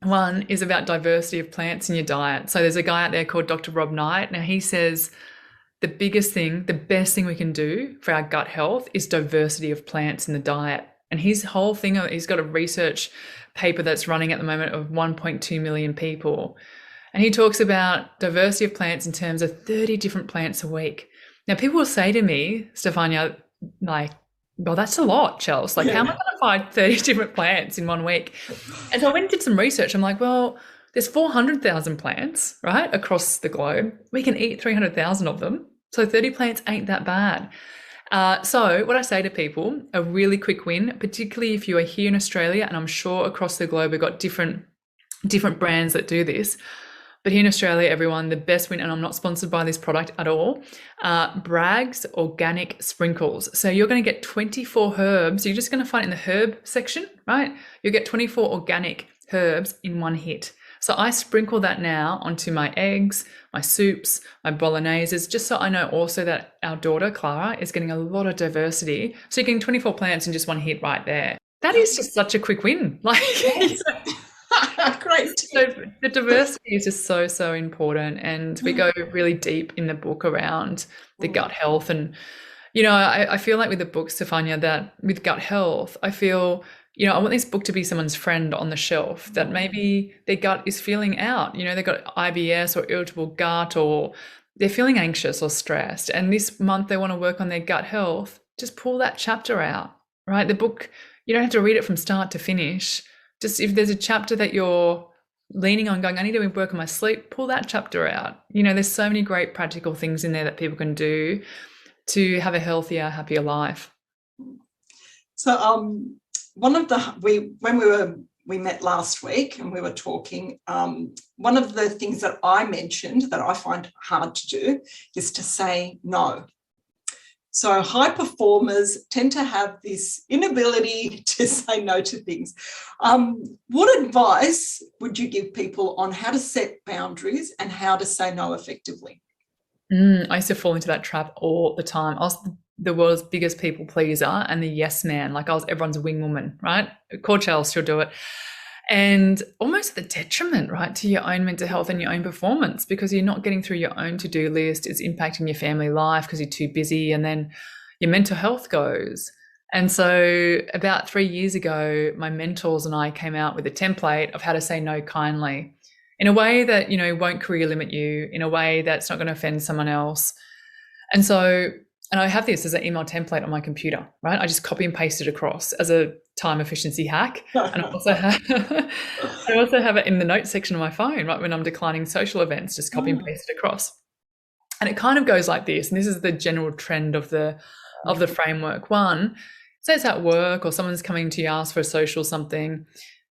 One is about diversity of plants in your diet. So there's a guy out there called Dr. Rob Knight. Now he says the best thing we can do for our gut health is diversity of plants in the diet. And his whole thing, he's got a research paper that's running at the moment of 1.2 million people. And he talks about diversity of plants in terms of 30 different plants a week. Now people will say to me, Stefania, like, well, that's a lot, Chelsea. Like, how am I going to find 30 different plants in 1 week? And so I went and did some research. I'm like, well, there's 400,000 plants, right, across the globe. We can eat 300,000 of them. So 30 plants ain't that bad. So what I say to people, a really quick win, particularly if you are here in Australia, and I'm sure across the globe we've got different brands that do this. But here in Australia, everyone, the best win, and I'm not sponsored by this product at all, Bragg's Organic Sprinkles. So you're going to get 24 herbs. You're just going to find it in the herb section, right? You'll get 24 organic herbs in one hit. So I sprinkle that now onto my eggs, my soups, my bologneses, just so I know also that our daughter, Clara, is getting a lot of diversity. So you're getting 24 plants in just one hit right there. That is just such a quick win. Like, great. So the diversity is just so important, and we go really deep in the book around the gut health. And I feel like with the book, Stefania, that with gut health, I feel I want this book to be someone's friend on the shelf that maybe their gut is feeling out. They've got IBS or irritable gut, or they're feeling anxious or stressed, and this month they want to work on their gut health. Just pull that chapter out, right? The book, you don't have to read it from start to finish. Just if there's a chapter that you're leaning on going, I need to work on my sleep, pull that chapter out. There's so many great practical things in there that people can do to have a healthier, happier life. So when we met last week and we were talking, one of the things that I mentioned that I find hard to do is to say no. So high performers tend to have this inability to say no to things. What advice would you give people on how to set boundaries and how to say no effectively? I used to fall into that trap all the time. I was the world's biggest people pleaser and the yes man. Like I was everyone's wing woman, right? Call Chelsea, she'll do it. And almost at the detriment, right, to your own mental health and your own performance, because you're not getting through your own to-do list. It's impacting your family life because you're too busy, and then your mental health goes. And so about 3 years ago, my mentors and I came out with a template of how to say no kindly in a way that, won't career limit you, in a way that's not going to offend someone else. And I have this as an email template on my computer, right? I just copy and paste it across as a time efficiency hack. And I also have it in the notes section of my phone, right? When I'm declining social events, just copy and paste it across. And it kind of goes like this. And this is the general trend of the framework. One, say it's at work or someone's coming to you, ask for a social something,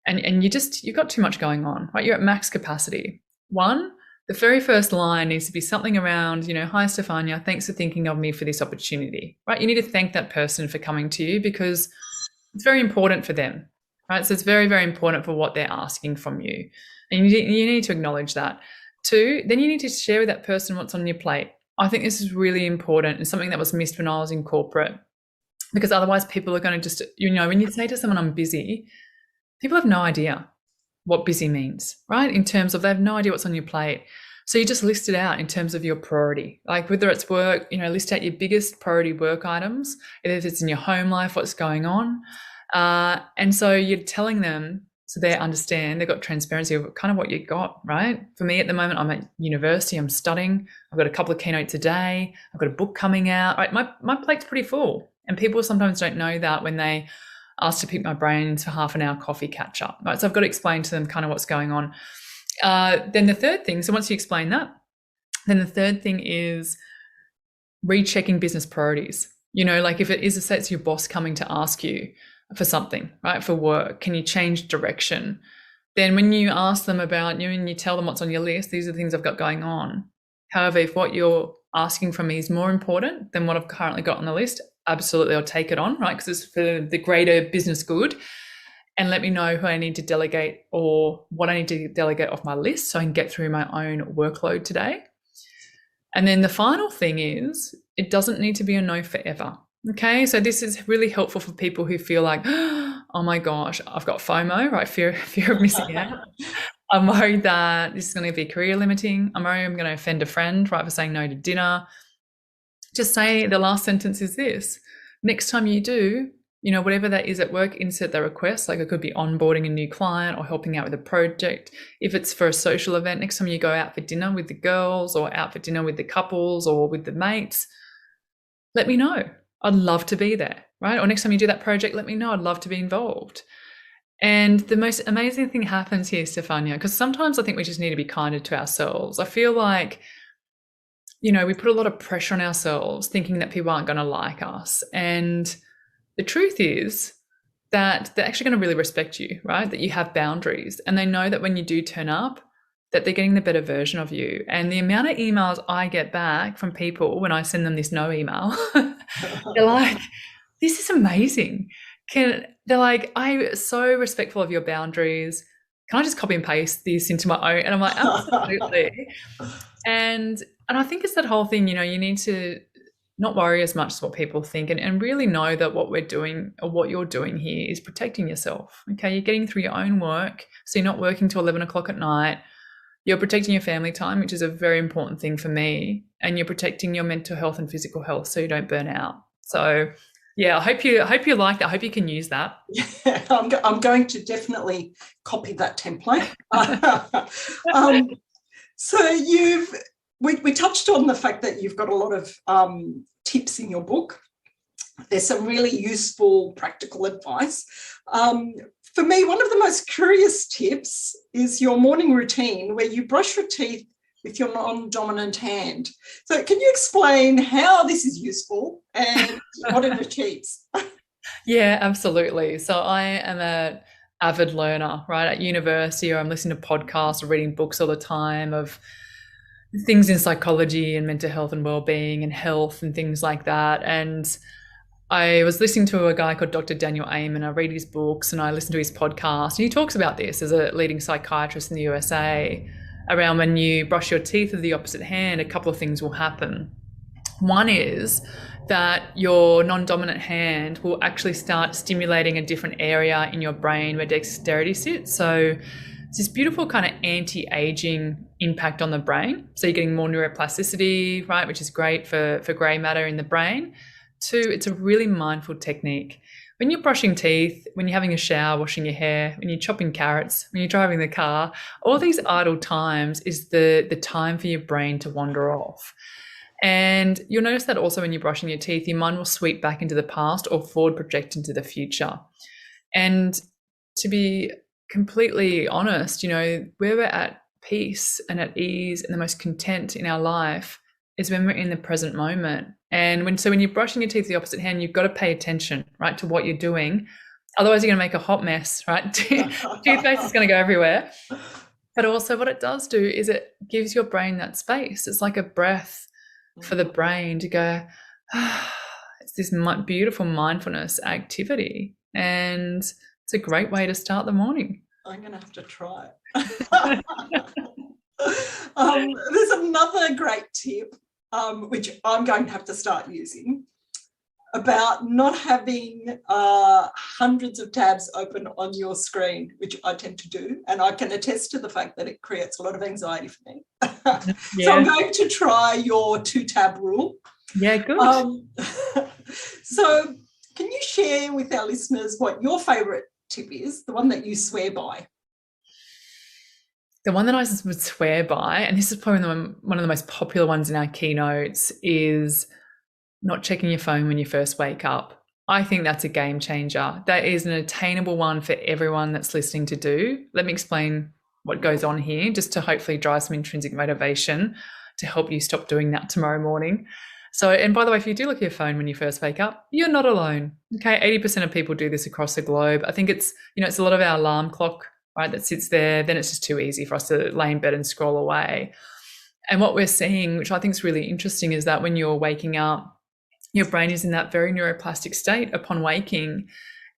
and you've got too much going on, right? You're at max capacity. One, the very first line needs to be something around, hi, Stefania, thanks for thinking of me for this opportunity, right? You need to thank that person for coming to you because it's very important for them, right? So it's very, very important for what they're asking from you. And you need to acknowledge that. Two, then you need to share with that person what's on your plate. I think this is really important and something that was missed when I was in corporate, because otherwise people are going to just, when you say to someone, I'm busy, people have no idea what busy means, right? In terms of they have no idea what's on your plate. So you just list it out in terms of your priority, like whether it's work, list out your biggest priority work items, if it's in your home life, what's going on. And so you're telling them so they understand, they've got transparency of kind of what you got, right? For me at the moment, I'm at university, I'm studying, I've got a couple of keynotes a day, I've got a book coming out, right? My plate's pretty full. And people sometimes don't know that when they asked to pick my brains for half an hour coffee catch up, right? So I've got to explain to them kind of what's going on. Then the third thing, so once you explain that, then the third thing is rechecking business priorities. Like if it is, say it's your boss coming to ask you for something, right, for work, can you change direction? Then when you ask them about, and you tell them what's on your list, these are the things I've got going on. However, if what you're asking from me is more important than what I've currently got on the list, absolutely, I'll take it on, right? Because it's for the greater business good. And let me know who I need to delegate or what I need to delegate off my list so I can get through my own workload today. And then the final thing is it doesn't need to be a no forever. Okay, so this is really helpful for people who feel like, oh my gosh, I've got FOMO, right? Fear of missing out. I'm worried that this is going to be career limiting. I'm worried I'm going to offend a friend, right, for saying no to dinner. Just say the last sentence is this. Next time you do, whatever that is at work, insert the request. Like it could be onboarding a new client or helping out with a project. If it's for a social event, next time you go out for dinner with the girls or out for dinner with the couples or with the mates, let me know. I'd love to be there, right? Or next time you do that project, let me know. I'd love to be involved. And the most amazing thing happens here, Stefania, because sometimes I think we just need to be kinder to ourselves. I feel like we put a lot of pressure on ourselves thinking that people aren't going to like us. And the truth is that they're actually going to really respect you, right? That you have boundaries, and they know that when you do turn up, that they're getting the better version of you. And the amount of emails I get back from people when I send them this no email, they're like, this is amazing. They're like, I'm so respectful of your boundaries. Can I just copy and paste this into my own? And I'm like, absolutely. And I think it's that whole thing, you need to not worry as much as what people think, and really know that what we're doing, or what you're doing here, is protecting yourself. Okay, you're getting through your own work, so you're not working till 11 o'clock at night. You're protecting your family time, which is a very important thing for me, and you're protecting your mental health and physical health so you don't burn out. So yeah, I hope you like that. I hope you can use that. Yeah, I'm going to definitely copy that template. So we touched on the fact that you've got a lot of tips in your book. There's some really useful practical advice. For me, one of the most curious tips is your morning routine, where you brush your teeth with your non-dominant hand. So can you explain how this is useful and what it achieves? Yeah, absolutely. So I am an avid learner, right? At university, or I'm listening to podcasts or reading books all the time of things in psychology and mental health and well-being and health and things like that. And I was listening to a guy called Dr. Daniel Amen. I read his books and I listen to his podcast. And he talks about this as a leading psychiatrist in the USA, around when you brush your teeth with the opposite hand, a couple of things will happen. One is that your non-dominant hand will actually start stimulating a different area in your brain where dexterity sits. So it's this beautiful kind of anti-aging impact on the brain. So you're getting more neuroplasticity, right, which is great for grey matter in the brain. Two, it's a really mindful technique. When you're brushing teeth, when you're having a shower, washing your hair, when you're chopping carrots, when you're driving the car, all these idle times is the time for your brain to wander off. And you'll notice that also when you're brushing your teeth, your mind will sweep back into the past or forward project into the future. And to be completely honest, where we're at peace and at ease and the most content in our life is when we're in the present moment. And when you're brushing your teeth with the opposite hand, you've got to pay attention, right, to what you're doing. Otherwise, you're going to make a hot mess, right? Toothpaste is going to go everywhere. But also what it does do is it gives your brain that space. It's like a breath for the brain to go, it's this beautiful mindfulness activity. And it's a great way to start the morning. I'm going to have to try it. There's another great tip, which I'm going to have to start using, about not having hundreds of tabs open on your screen, which I tend to do. And I can attest to the fact that it creates a lot of anxiety for me. Yeah. So I'm going to try your 2-tab rule. Yeah, good. So can you share with our listeners what your favourite tip is, the one that you swear by? The one that I would swear by, and this is probably one of the most popular ones in our keynotes, is not checking your phone when you first wake up. I think that's a game changer. That is an attainable one for everyone that's listening to do. Let me explain what goes on here, just to hopefully drive some intrinsic motivation to help you stop doing that tomorrow morning. So, and by the way, if you do look at your phone when you first wake up, you're not alone. Okay, 80% of people do this across the globe. I think it's a lot of our alarm clock, right, that sits there. Then it's just too easy for us to lay in bed and scroll away. And what we're seeing, which I think is really interesting, is that when you're waking up, your brain is in that very neuroplastic state upon waking,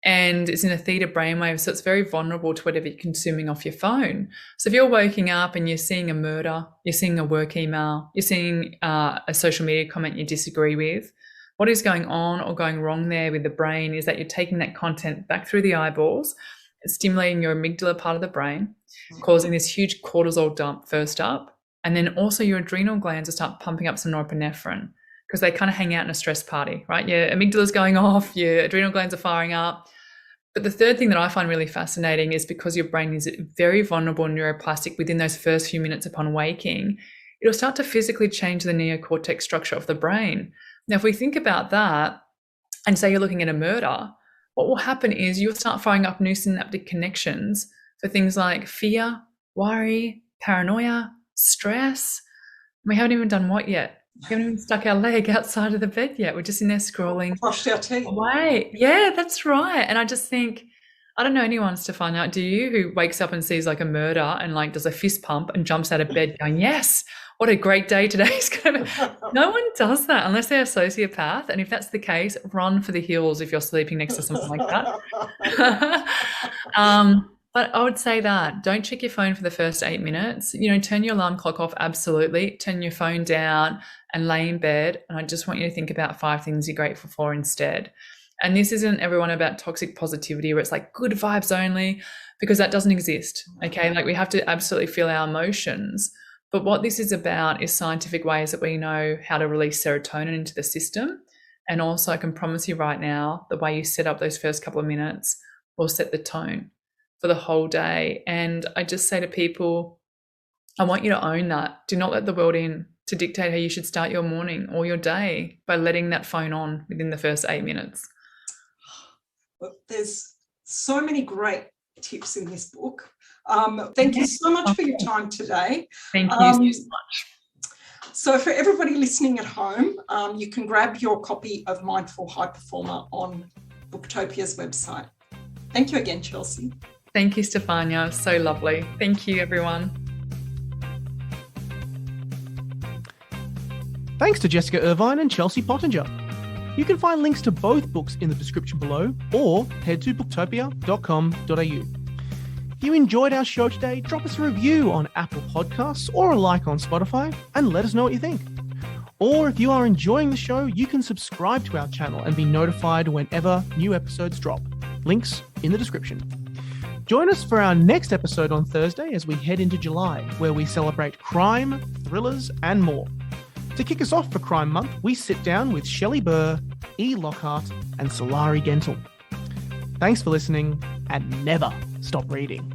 and it's in a theta brainwave, so it's very vulnerable to whatever you're consuming off your phone. So if you're waking up and you're seeing a murder, you're seeing a work email, you're seeing a social media comment you disagree with, what is going on or going wrong there with the brain is that you're taking that content back through the eyeballs, it's stimulating your amygdala part of the brain, causing this huge cortisol dump first up, and then also your adrenal glands will start pumping up some norepinephrine, because they kind of hang out in a stress party, right? Your amygdala's going off, your adrenal glands are firing up. But the third thing that I find really fascinating is because your brain is very vulnerable and neuroplastic within those first few minutes upon waking, it'll start to physically change the neocortex structure of the brain. Now, if we think about that and say you're looking at a murder, what will happen is you'll start firing up new synaptic connections for things like fear, worry, paranoia, stress. We haven't even done what yet? We haven't even stuck our leg outside of the bed yet. We're just in there scrolling Brushed our teeth. away. Yeah, that's right. And I just think, I don't know anyone, Stefania, do you, who wakes up and sees like a murder and like does a fist pump and jumps out of bed going, yes, what a great day today is going to be. No one does that unless they're a sociopath. And if that's the case, run for the hills if you're sleeping next to something like that. But I would say that don't check your phone for the first 8 minutes. Turn your alarm clock off. Absolutely. Turn your phone down and lay in bed. And I just want you to think about 5 things you're grateful for instead. And this isn't everyone about toxic positivity where it's like good vibes only, because that doesn't exist. Okay. Like we have to absolutely feel our emotions. But what this is about is scientific ways that we know how to release serotonin into the system. And also I can promise you right now, the way you set up those first couple of minutes will set the tone for the whole day. And I just say to people, I want you to own that. Do not let the world in to dictate how you should start your morning or your day by letting that phone on within the first 8 minutes. There's so many great tips in this book. Thank you so much for your time today. Thank you so much. So for everybody listening at home, you can grab your copy of Mindful High Performer on Booktopia's website. Thank you again, Chelsea. Thank you, Stefania. So lovely. Thank you, everyone. Thanks to Jessica Irvine and Chelsea Pottenger. You can find links to both books in the description below or head to booktopia.com.au. If you enjoyed our show today, drop us a review on Apple Podcasts or a like on Spotify and let us know what you think. Or if you are enjoying the show, you can subscribe to our channel and be notified whenever new episodes drop. Links in the description. Join us for our next episode on Thursday as we head into July, where we celebrate crime, thrillers, and more. To kick us off for Crime Month, we sit down with Shelley Burr, E. Lockhart, and Solari Gentle. Thanks for listening, and never stop reading.